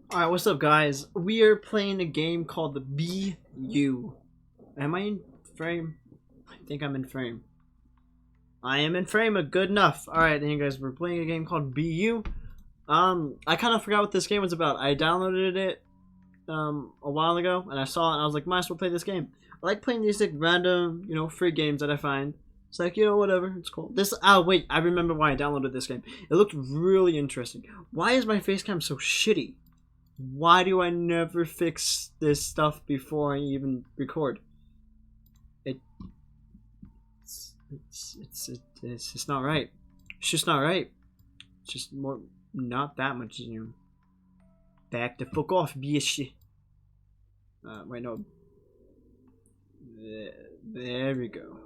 Alright, what's up guys? We are playing a game called the BU. Am I in frame? I think I'm in frame. I am in frame, good enough. Alright, then you guys, we're playing a game called BU. I kind of forgot what this game was about. I downloaded it a while ago, and I saw it, and I was like, might as well play this game. I like playing these like random, free games that I find. It's like, whatever, it's cool. Wait, I remember why I downloaded this game. It looked really interesting. Why is my face cam so shitty? Why do I never fix this stuff before I even record? It's just not right. It's just not right. It's just not that much, Back the fuck off, bitch. Wait, no. There we go.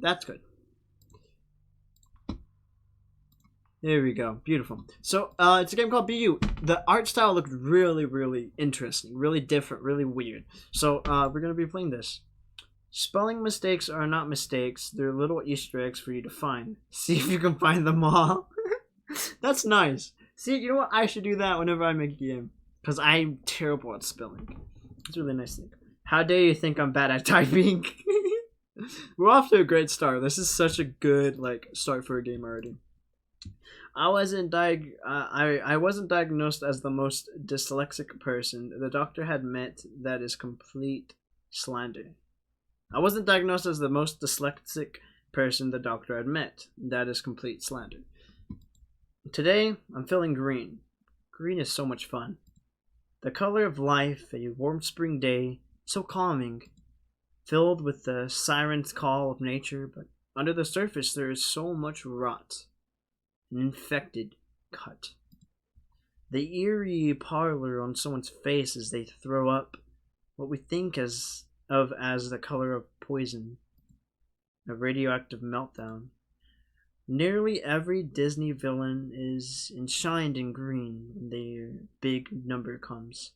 That's good. There we go. Beautiful. So, it's a game called BU. The art style looked really, really interesting. Really different. Really weird. So, we're going to be playing this. Spelling mistakes are not mistakes. They're little Easter eggs for you to find. See if you can find them all. That's nice. See, you know what? I should do that whenever I make a game. Because I'm terrible at spelling. It's a really nice thing. How dare you think I'm bad at typing? We're off to a great start. This is such a good, start for a game already. I wasn't diagnosed as the most dyslexic person the doctor had met. That is complete slander. I wasn't diagnosed as the most dyslexic person the doctor had met. That is complete slander. Today, I'm feeling green. Green is so much fun. The color of life, a warm spring day, so calming, filled with the siren's call of nature, but under the surface there is so much rot. An infected cut. The eerie pallor on someone's face as they throw up what we think as the color of poison. A radioactive meltdown. Nearly every Disney villain is enshrined in green when their big number comes.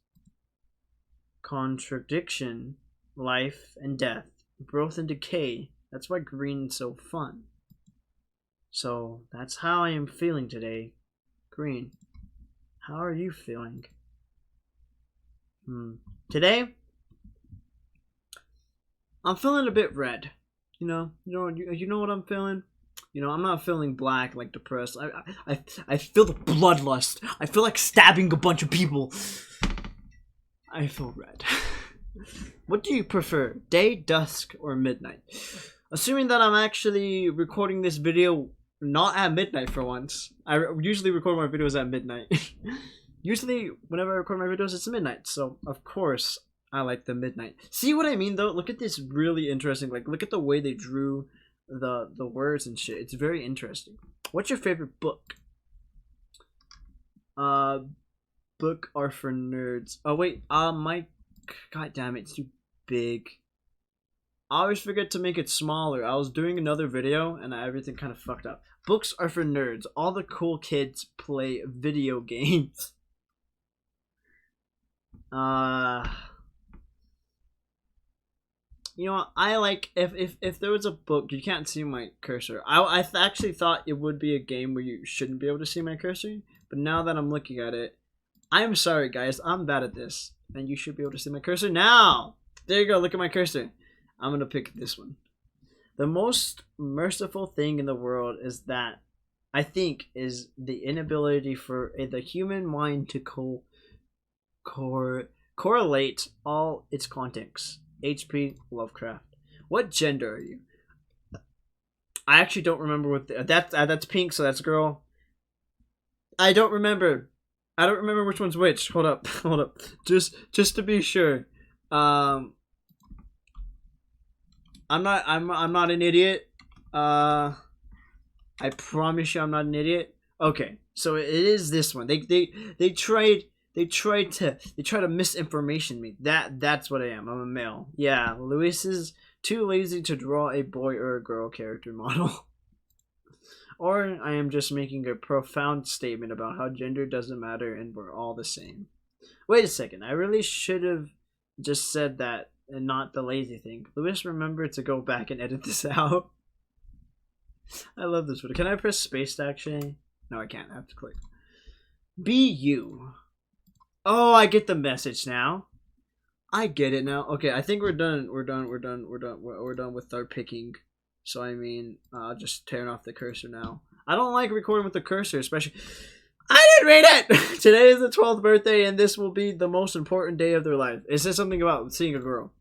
Contradiction, life and death, growth and decay. That's why green is so fun. So that's how I am feeling today. Green. How are you feeling? Today, I'm feeling a bit red. You know what I'm feeling? I'm not feeling black, like depressed. I feel the bloodlust. I feel like stabbing a bunch of people. I feel red. What do you prefer, day, dusk, or midnight? Assuming that I'm actually recording this video not at midnight for once. I usually record my videos at midnight. Usually, whenever I record my videos, it's midnight. So, of course, I like the midnight. See what I mean, though? Look at this really interesting. Look at the way they drew the words and shit. It's very interesting. What's your favorite book? Book are for nerds. Oh, wait. God damn it. It's too big. I always forget to make it smaller. I was doing another video and everything kind of fucked up. Books are for nerds. All the cool kids play video games. I like if there was a book. You can't see my cursor. I actually thought it would be a game where you shouldn't be able to see my cursor, but now that I'm looking at it, I'm sorry guys, I'm bad at this, and you should be able to see my cursor now. There you go. Look at my cursor. I'm gonna pick this one. The most merciful thing in the world is that I think is the inability for the human mind to correlate all its contents. H.P. Lovecraft. What gender are you? I actually don't remember what that's pink, so that's girl. I don't remember which one's which. Hold up. Just to be sure. I'm not an idiot. I promise you I'm not an idiot. Okay, so it is this one. They tried to misinformation me. That's what I am. I'm a male. Yeah, Luis is too lazy to draw a boy or a girl character model. Or I am just making a profound statement about how gender doesn't matter and we're all the same. Wait a second. I really should have just said that and not the lazy thing. Luis, remember to go back and edit this out. I love this video. Can I press space to actually? No, I can't. I have to click. Be you. Oh, I get the message now. I get it now. Okay, I think we're done. We're done with our picking. So I mean, just tearing off the cursor now. I don't like recording with the cursor, especially. I didn't read it. Today is the 12th birthday, and this will be the most important day of their life. It says something about seeing a girl.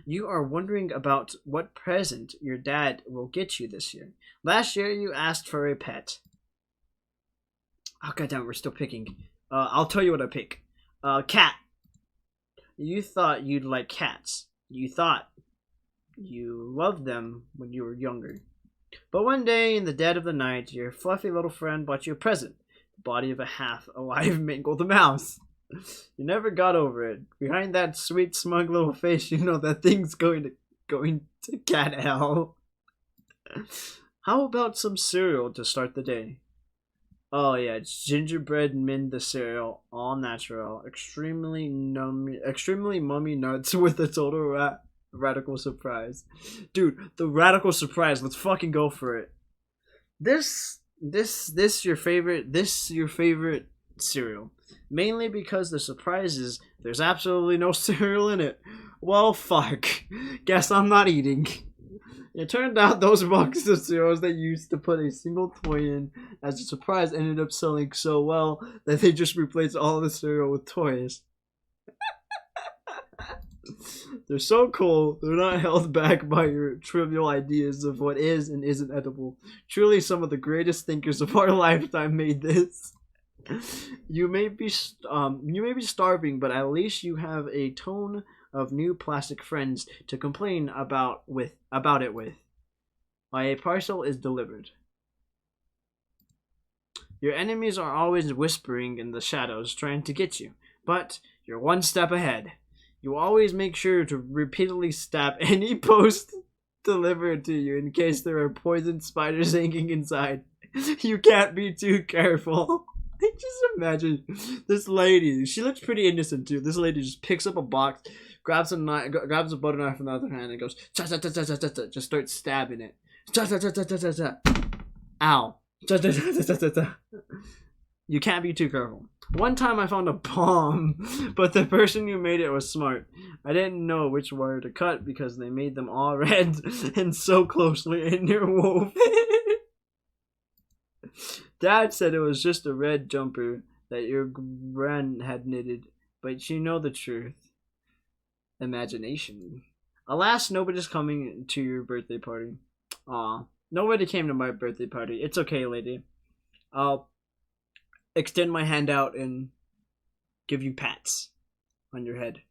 You are wondering about what present your dad will get you this year. Last year, you asked for a pet. Oh goddamn, we're still picking. I'll tell you what I pick. Cat. You thought you'd like cats. You thought you loved them when you were younger. But one day, in the dead of the night, your fluffy little friend bought you a present. The body of a half-alive mangled mouse. You never got over it. Behind that sweet, smug little face, you know that thing's going to cat hell. How about some cereal to start the day? Oh yeah, it's gingerbread mint the cereal, all natural, extremely mummy nuts with a total radical surprise. Dude, the radical surprise, let's fucking go for it. This your favorite cereal. Mainly because the surprise is there's absolutely no cereal in it. Well, fuck. Guess I'm not eating. It turned out those boxes of cereals they used to put a single toy in as a surprise ended up selling so well that they just replaced all the cereal with toys. They're so cool, they're not held back by your trivial ideas of what is and isn't edible. Truly some of the greatest thinkers of our lifetime made this. You may be starving, but at least you have a ton of new plastic friends to complain about it with. A parcel is delivered. Your enemies are always whispering in the shadows trying to get you, but you're one step ahead. You always make sure to repeatedly stab any post delivered to you in case there are poison spiders hanging inside. You can't be too careful. I just imagine this lady. She looks pretty innocent too. This lady just picks up a box, grabs a butter knife from the other hand, and goes cha cha cha cha cha cha. Just starts stabbing it. Cha cha cha cha cha cha cha. Ow. Cha cha cha cha cha cha. You can't be too careful. One time I found a bomb, but the person who made it was smart. I didn't know which wire to cut because they made them all red and so closely interwoven. Dad said it was just a red jumper that your gran had knitted, but you know the truth. Imagination. Alas, nobody's coming to your birthday party. Aw, nobody came to my birthday party. It's okay, lady. I'll extend my hand out and give you pats on your head.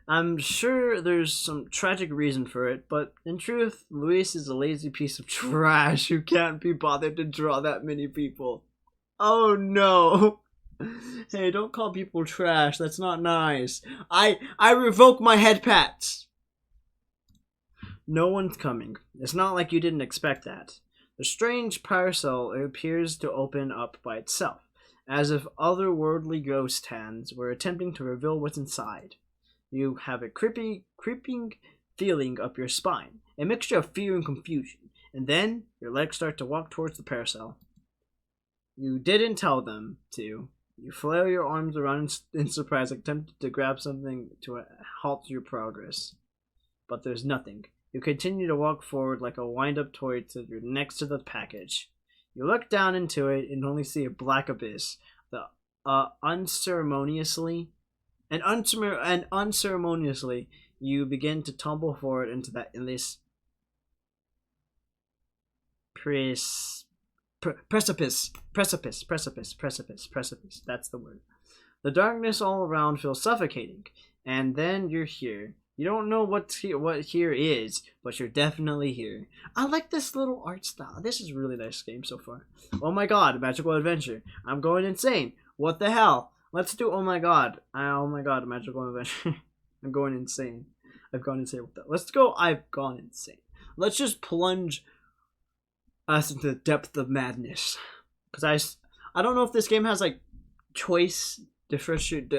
I'm sure there's some tragic reason for it, but in truth, Luis is a lazy piece of trash who can't be bothered to draw that many people. Oh no! Hey, don't call people trash, that's not nice. I revoke my head pats! No one's coming. It's not like you didn't expect that. The strange parcel appears to open up by itself, as if otherworldly ghost hands were attempting to reveal what's inside. You have a creeping feeling up your spine, a mixture of fear and confusion, and then your legs start to walk towards the parasol. You didn't tell them to. You flail your arms around in surprise, attempting to grab something to halt your progress. But there's nothing. You continue to walk forward like a wind-up toy till you're next to the package. You look down into it and only see a black abyss. Unceremoniously, you begin to tumble forward into that endless precipice. That's the word. The darkness all around feels suffocating, and then you're here. You don't know what here is, but you're definitely here. I like this little art style. This is a really nice game so far. Oh my god, magical adventure. I'm going insane. What the hell? Let's do oh my god, magical adventure. I'm going insane. I've gone insane with that. Let's go I've gone insane. Let's just plunge us into the depth of madness. Because I don't know if this game has like choice differencing,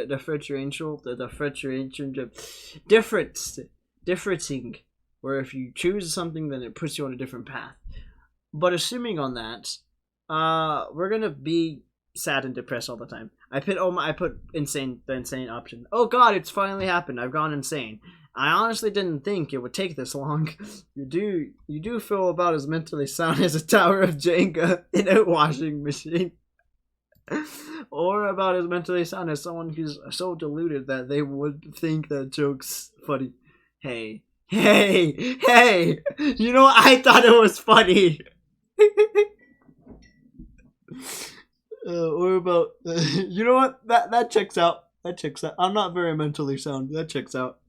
where if you choose something then it puts you on a different path. But assuming on that, we're gonna be sad and depressed all the time. I put the insane option. Oh god, it's finally happened. I've gone insane. I honestly didn't think it would take this long. You do feel about as mentally sound as a tower of Jenga in a washing machine. Or about as mentally sound as someone who's so deluded that they would think that joke's funny. Hey, hey! You know what? I thought it was funny. Or about you know what? That checks out. That checks out. I'm not very mentally sound. That checks out.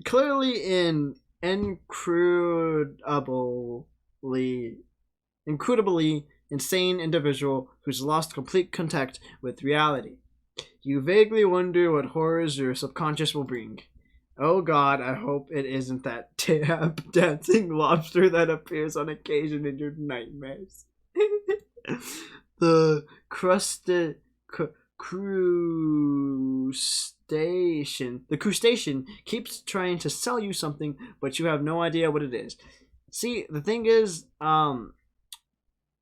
Clearly, incredibly insane individual who's lost complete contact with reality. You vaguely wonder what horrors your subconscious will bring. Oh god, I hope it isn't that tap dancing lobster that appears on occasion in your nightmares. The crustacean keeps trying to sell you something, but you have no idea what it is. See, the thing is, I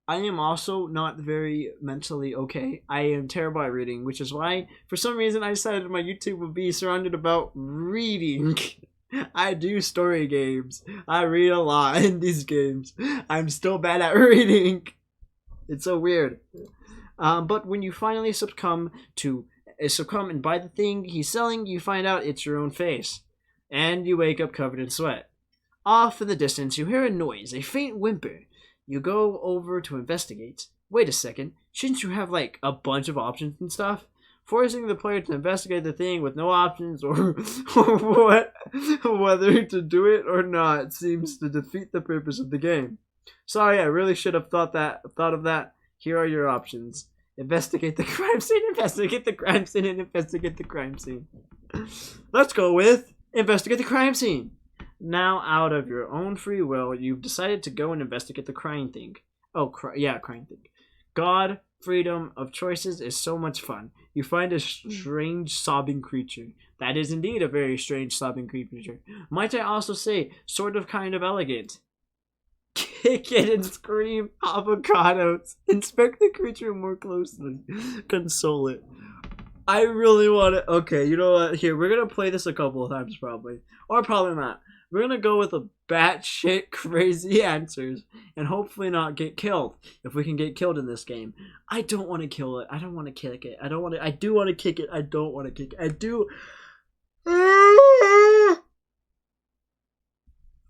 am also not very mentally okay. I am terrible at reading, which is why, for some reason, I decided my YouTube would be surrounded about reading. I do story games. I read a lot in these games. I'm still bad at reading. It's so weird. But when you finally succumb and buy the thing he's selling, you find out it's your own face. And you wake up covered in sweat. Off in the distance, you hear a noise, a faint whimper. You go over to investigate. Wait a second, shouldn't you have like a bunch of options and stuff? Forcing the player to investigate the thing with no options or whether to do it or not seems to defeat the purpose of the game. Sorry, I really should have thought of that. Here are your options. Investigate the crime scene, investigate the crime scene, and investigate the crime scene. Let's go with investigate the crime scene. Now, out of your own free will, you've decided to go and investigate the crying thing. Crying thing. God, freedom of choices is so much fun. You find a strange sobbing creature. That is indeed a very strange sobbing creature. Might I also say, sort of kind of elegant. Kick it and scream avocados. Inspect the creature more closely. Console it. I really want to... Okay, you know what? Here, we're going to play this a couple of times probably. Or probably not. We're going to go with a batshit crazy answers and hopefully not get killed. If we can get killed in this game. I don't want to kill it. I don't want to kick it. I do want to kick it. I don't want to kick it. I do...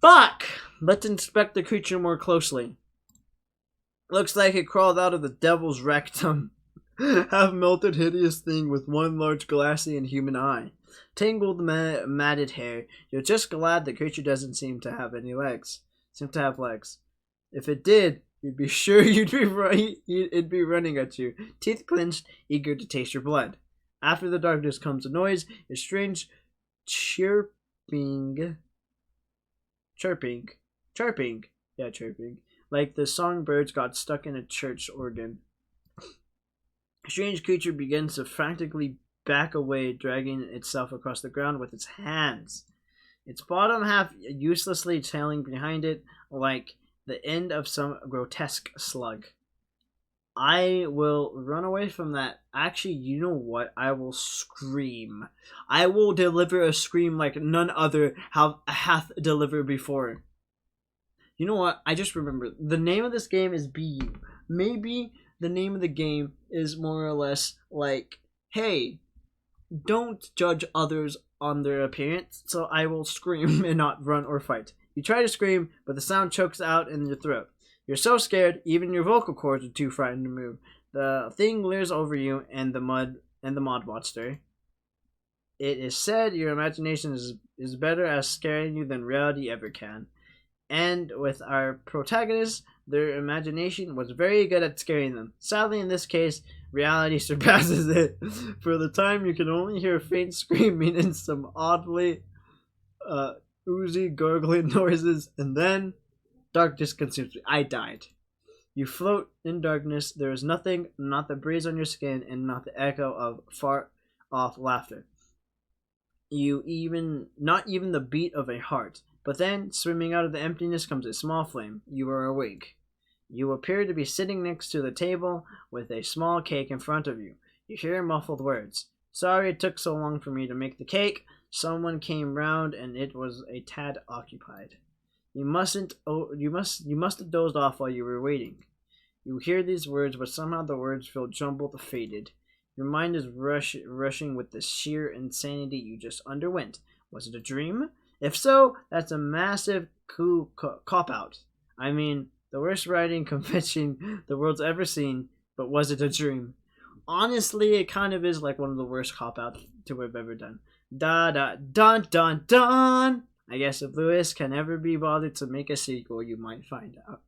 Fuck! Let's inspect the creature more closely. Looks like it crawled out of the devil's rectum. Half melted hideous thing with one large glassy and human eye. Tangled matted hair. You're just glad the creature doesn't seem to have any legs. If it did, you'd be sure it'd be running at you, teeth clenched, eager to taste your blood. After the darkness comes a noise, a strange chirping, like the songbirds got stuck in a church organ. A strange creature begins to frantically back away, dragging itself across the ground with its hands. Its bottom half uselessly trailing behind it like the end of some grotesque slug. I will run away from that. Actually, you know what? I will scream. I will deliver a scream like none other hath delivered before. You know what? I just remembered. The name of this game is BU. Maybe the name of the game is more or less like, hey, don't judge others on their appearance, so I will scream and not run or fight. You try to scream, but the sound chokes out in your throat. You're so scared, even your vocal cords are too frightened to move. The thing leers over you and the mod monster. It is said your imagination is better at scaring you than reality ever can. And with our protagonists, their imagination was very good at scaring them. Sadly, in this case, reality surpasses it. For the time, you can only hear faint screaming and some oddly oozy gurgling noises, and then darkness consumes me. I died. You float in darkness. There is nothing, not the breeze on your skin, and not the echo of far-off laughter. Not even the beat of a heart. But then, swimming out of the emptiness comes a small flame. You are awake. You appear to be sitting next to the table with a small cake in front of you. You hear muffled words. Sorry it took so long for me to make the cake. Someone came round and it was a tad occupied. You must have dozed off while you were waiting. You hear these words, but somehow the words feel jumbled, faded. Your mind is rushing with the sheer insanity you just underwent. Was it a dream? If so, that's a massive cop-out. I mean, the worst writing convention the world's ever seen, but was it a dream? Honestly, it kind of is like one of the worst cop-outs to have ever done. Da da dun dun dun! I guess if Lewis can ever be bothered to make a sequel, you might find out.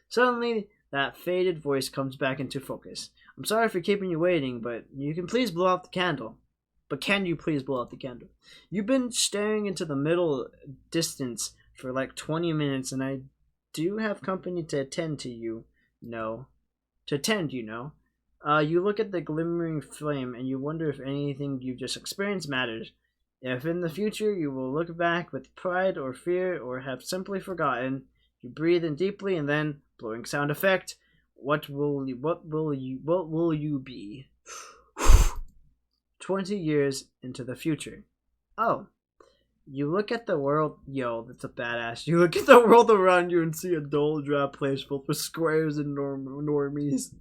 Suddenly, that faded voice comes back into focus. I'm sorry for keeping you waiting, but you can please blow out the candle. But can you please blow out the candle? You've been staring into the middle distance for like 20 minutes, and I do have company to attend to you. No. To attend, you know. You look at the glimmering flame, and you wonder if anything you've just experienced matters. If in the future you will look back with pride or fear, or have simply forgotten, you breathe in deeply, and then, blowing sound effect, what will you be? 20 years into the future. Oh. You look at the world... Yo, that's a badass. You look at the world around you and see a dull, drab place filled with squares and normies.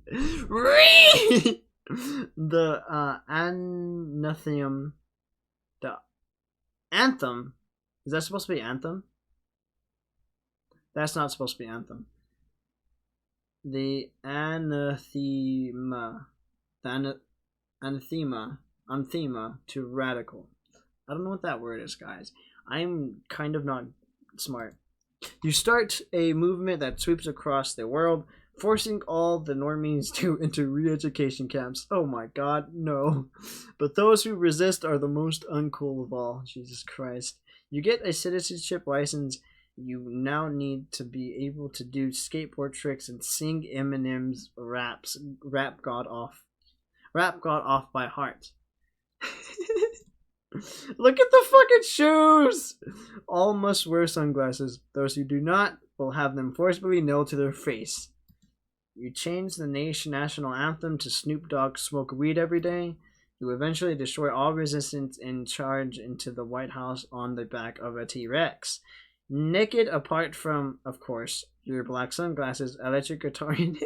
The anathema... The anthem? Is that supposed to be anthem? That's not supposed to be anthem. The anathema. The anathema to radical. I don't know what that word is, guys. I'm kind of not smart. You start a movement that sweeps across the world, forcing all the normies into re-education camps. Oh my god, no. But those who resist are the most uncool of all. Jesus Christ. You get a citizenship license. You now need to be able to do skateboard tricks and sing Eminem's rap God off by heart. Look at the fucking shoes! All must wear sunglasses. Those who do not will have them forcibly nailed to their face. You change the national anthem to Snoop Dogg Smoke Weed Every Day. You eventually destroy all resistance and charge into the White House on the back of a T-Rex. Naked apart from, of course, your black sunglasses, electric guitar in hand.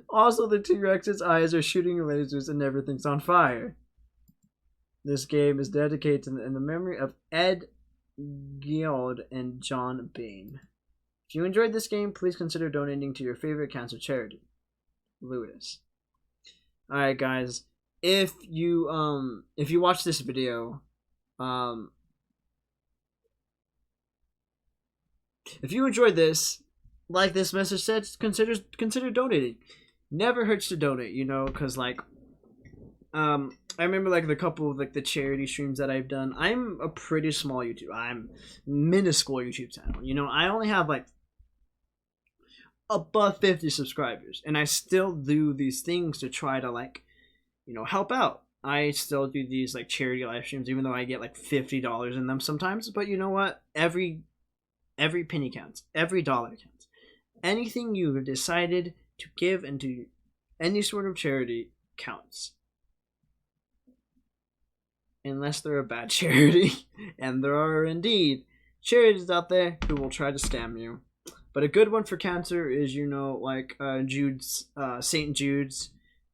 Also, the T-Rex's eyes are shooting lasers and everything's on fire. This game is dedicated in the memory of Ed Geald and John Bain. If you enjoyed this game, please consider donating to your favorite cancer charity. Lewis. Alright guys, if you watch this video, if you enjoyed this, like this message said, consider donating. Never hurts to donate, you know, because like I remember like the couple of like the charity streams that I've done. I'm a pretty small I'm minuscule YouTube channel. You know, I only have like above 50 subscribers, and I still do these things to try to like, you know, help out. I still do these like charity live streams, even though I get like $50 in them sometimes. But you know what? Every penny counts. Every dollar counts. Anything you've decided to give into any sort of charity counts. Unless they're a bad charity. And there are indeed charities out there who will try to scam you. But a good one for cancer is, you know, like Jude's, St. Jude's.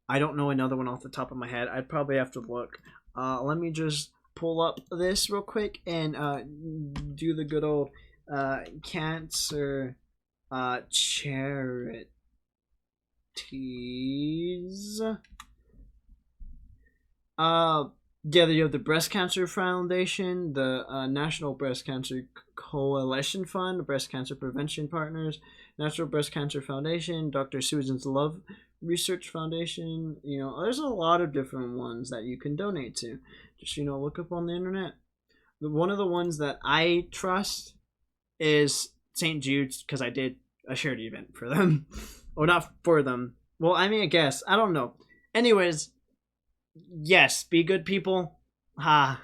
I don't know another one off the top of my head. I'd probably have to look. Let me just pull up this real quick and do the good old cancer charities. Yeah, you have the Breast Cancer Foundation, the National Breast Cancer Coalition Fund, Breast Cancer Prevention Partners, National Breast Cancer Foundation, Dr. Susan's Love Research Foundation. You know, there's a lot of different ones that you can donate to. Just, you know, look up on the internet. One of the ones that I trust is St. Jude's, because I did a charity event for them. Or not for them. Well, I mean, I guess. I don't know. Anyways, yes, be good people. Ha.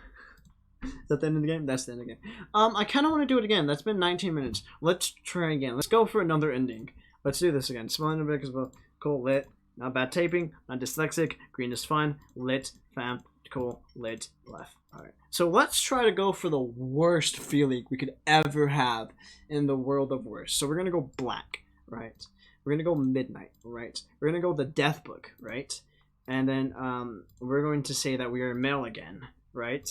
Is that the end of the game? That's the end of the game. I kind of want to do it again. That's been 19 minutes. Let's try again. Let's go for another ending. Let's do this again. Small in as well. Cool, lit. Not bad taping. Not dyslexic. Green is fine. Lit. Fam. Cool. Lit. Left. Alright. So let's try to go for the worst feeling we could ever have in the world of worst. So we're going to go black, right? We're going to go midnight, right? We're going to go the death book, right? And then we're going to say that we are male again, right?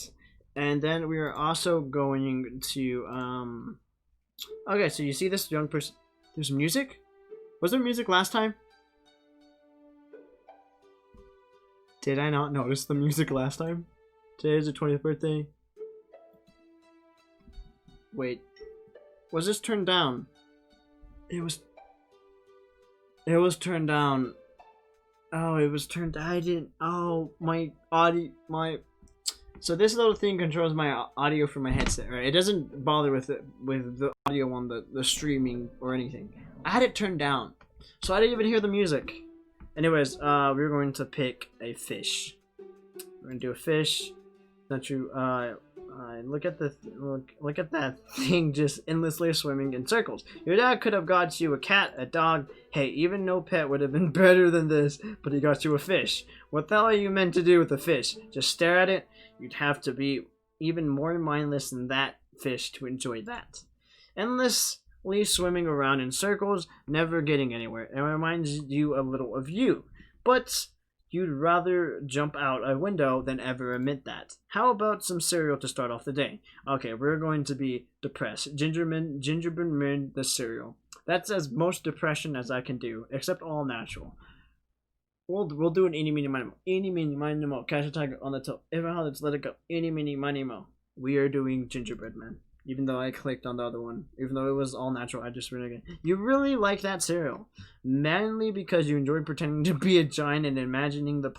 And then we are also going to okay, so you see this young person. There's music? Was there music last time? Did I not notice the music last time? Today is the 20th birthday. Wait. Was this turned down? It was turned down. Oh, it was turned. I didn't. Oh, my audio. So this little thing controls my audio from my headset, right? It doesn't bother with the audio on the streaming or anything. I had it turned down, so I didn't even hear the music. Anyways, we're going to pick a fish. We're gonna do a fish. Not true. Look at that thing just endlessly swimming in circles. Your dad could have got you a cat, a dog. Hey, even no pet would have been better than this, but he got you a fish. What the hell are you meant to do with a fish? Just stare at it? You'd have to be even more mindless than that fish to enjoy that. Endlessly swimming around in circles, never getting anywhere. It reminds you a little of you. But you'd rather jump out a window than ever admit that. How about some cereal to start off the day? Okay, we're going to be depressed. Gingerbread the cereal. That's as most depression as I can do, except all natural. We'll do an eeny, meeny, miny, mo. Eeny, meeny, miny, mo. Catch a tiger on the toe. Let's let it go. Eeny, meeny, miny, mo. We are doing gingerbread man. Even though I clicked on the other one. Even though it was all natural, I just really again. You really like that cereal. Mainly because you enjoy pretending to be a giant and imagining the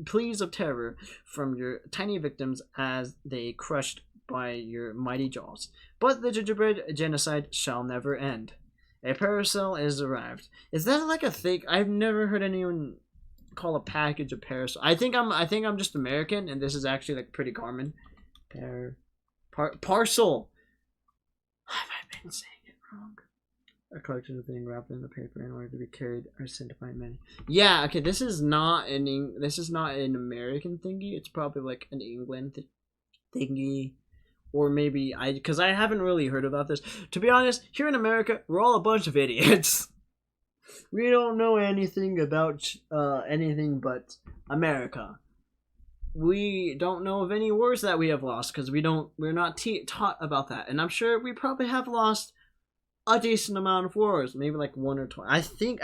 pleas of terror from your tiny victims as they crushed by your mighty jaws. But the gingerbread genocide shall never end. A parasol is arrived. Is that like a thing? I've never heard anyone call a package a parasol. I think I'm just American, and this is actually like pretty common. Parcel. Have I been saying it wrong? A collection of things wrapped in the paper in order to be carried or sent to find many. Yeah, okay, this is not an American thingy. It's probably like an England thingy. Or maybe because I haven't really heard about this. To be honest, here in America, we're all a bunch of idiots. We don't know anything about anything but America. We don't know of any wars that we have lost because we're not taught about that. And I'm sure we probably have lost a decent amount of wars, maybe like 1 or 2. I think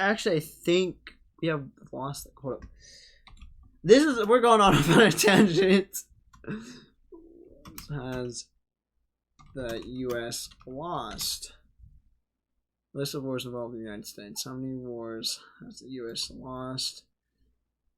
we have lost. Hold up. We're going on about a tangent. Has the U.S. lost? List of wars involving the United States. How many wars has the U.S. lost?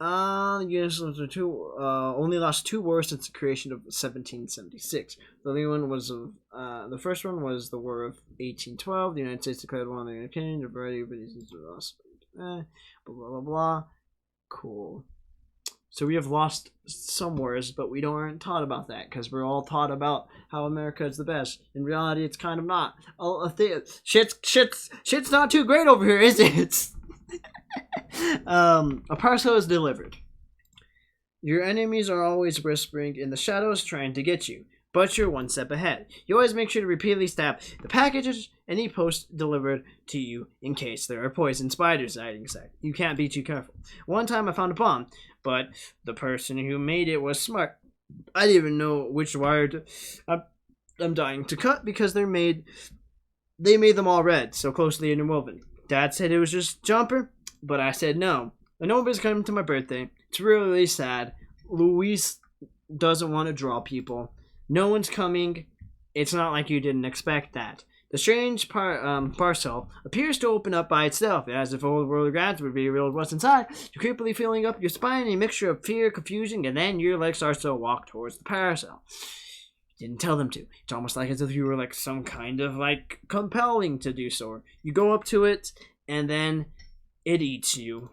The U.S. only lost 2 wars since the creation of 1776. The only one was the first one was the War of 1812. The United States declared war on the United Kingdom. A variety of reasons were lost. Blah blah blah blah. Cool. So we have lost some wars, but we aren't taught about that because we're all taught about how America is the best. In reality, it's kind of not. Shit's not too great over here, is it? A parcel is delivered. Your enemies are always whispering in the shadows trying to get you, but you're one step ahead. You always make sure to repeatedly stab the packages any post delivered to you in case there are poison spiders hiding inside. You can't be too careful. One time I found a bomb, but the person who made it was smart. I didn't even know which wire I'm dying to cut because they made them all red, so closely interwoven. Dad said it was just jumper, but I said no. And nobody's coming to my birthday. It's really sad. Luis doesn't want to draw people. No one's coming. It's not like you didn't expect that. The strange parcel appears to open up by itself, as if all the world grads would reveal what's inside. You're creepily feeling up your spine, a mixture of fear, confusion, and then your legs start to walk towards the parcel. You didn't tell them to. It's almost like as if you were like some kind of like compelling to do so. You go up to it, and then it eats you.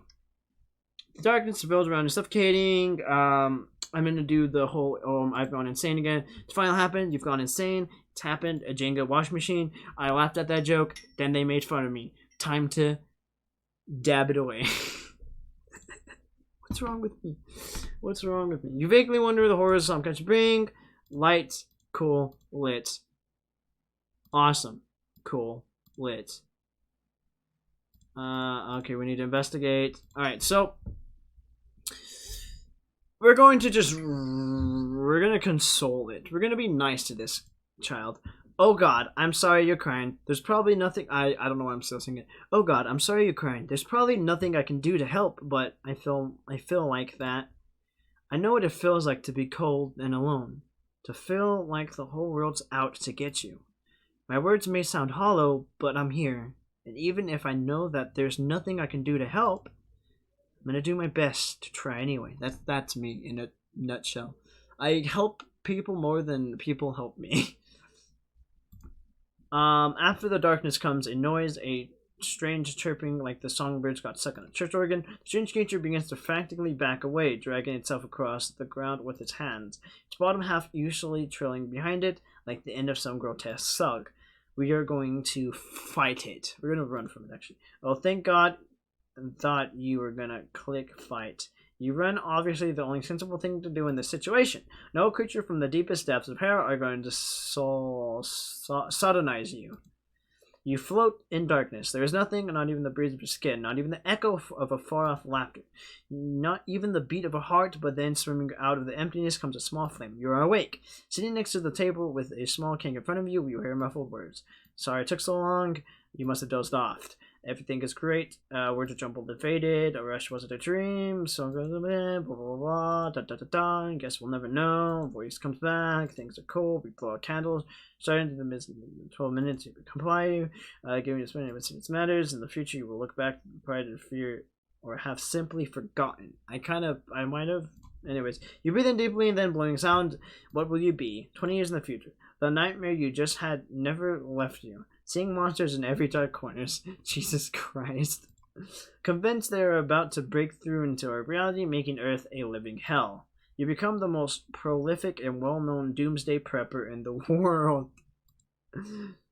The darkness builds around you, suffocating. I'm gonna do the whole I've gone insane again. It's finally happened. You've gone insane. It's happened. A Jenga wash machine. I laughed at that joke. Then they made fun of me. Time to dab it away. What's wrong with me? What's wrong with me? You vaguely wonder the horrors some country bring. Light, cool, lit. Awesome, cool, lit. Okay, we need to investigate. Alright, so we're going to console it. We're gonna be nice to this child. Oh God, I'm sorry you're crying. There's probably nothing I don't know why I'm still singing it. Oh God, I'm sorry you're crying. There's probably nothing I can do to help, but I feel like that. I know what it feels like to be cold and alone. To feel like the whole world's out to get you. My words may sound hollow, but I'm here. And even if I know that there's nothing I can do to help, I'm gonna do my best to try anyway. That's me in a nutshell. I help people more than people help me. After the darkness comes a noise, a strange chirping like the songbirds got stuck on a church organ. The strange creature begins to frantically back away, dragging itself across the ground with its hands, its bottom half usually trailing behind it like the end of some grotesque sug. We are going to fight it. We're going to run from it, actually. Oh, thank God. I thought you were going to click fight. You run, obviously the only sensible thing to do in this situation. No creature from the deepest depths of hell are going to sodomnize you. You float in darkness. There is nothing, not even the breeze of your skin, not even the echo of a far-off laughter, not even the beat of a heart, but then swimming out of the emptiness comes a small flame. You are awake. Sitting next to the table with a small king in front of you, you hear muffled words. Sorry it took so long. You must have dozed off. Everything is great. Words are jumbled and faded. A rush wasn't a dream. Song goes blah blah blah blah. Da da da da. Guess we'll never know. Voice comes back. Things are cool. We blow out candles. Starting to the mid 12 minutes. You comply. Giving you spending what matters. In the future, you will look back with pride and fear, or have simply forgotten. I might have. Anyways, you breathe in deeply and then blowing sound. What will you be? 20 years in the future. The nightmare you just had never left you. Seeing monsters in every dark corners. Jesus Christ. Convinced they are about to break through into our reality, making Earth a living hell. You become the most prolific and well-known doomsday prepper in the world.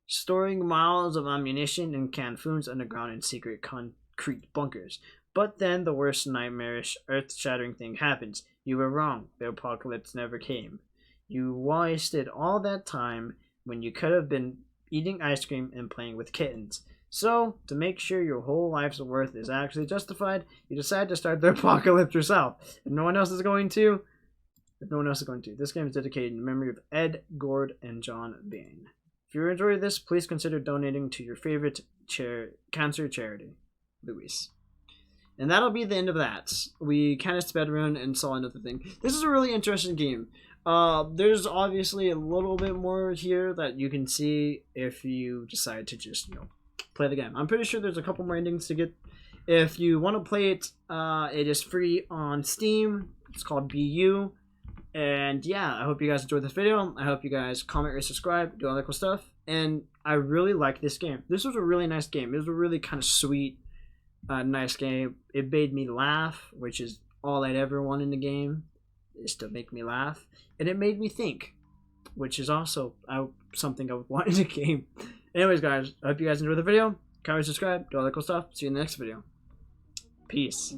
Storing miles of ammunition and canned foods underground in secret concrete bunkers. But then the worst nightmarish, earth-shattering thing happens. You were wrong. The apocalypse never came. You wasted all that time when you could have been eating ice cream and playing with kittens. So, to make sure your whole life's worth is actually justified, you decide to start the apocalypse yourself. If no one else is going to, this game is dedicated in memory of Ed, Gord, and John Bain. If you enjoyed this, please consider donating to your favorite cancer charity, Luis. And that'll be the end of that. We kind of sped around and saw another thing. This is a really interesting game. There's obviously a little bit more here that you can see if you decide to just, play the game. I'm pretty sure there's a couple more endings to get. If you want to play it, it is free on Steam. It's called BU. And yeah, I hope you guys enjoyed this video. I hope you guys comment or subscribe, do all that cool stuff. And I really like this game. This was a really nice game. It was a really kind of sweet, nice game. It made me laugh, which is all I'd ever want in the game, is to make me laugh. And it made me think, which is also something I would want in a game. Anyways, guys, I hope you guys enjoyed the video. Comment, subscribe, do all that cool stuff. See you in the next video. Peace.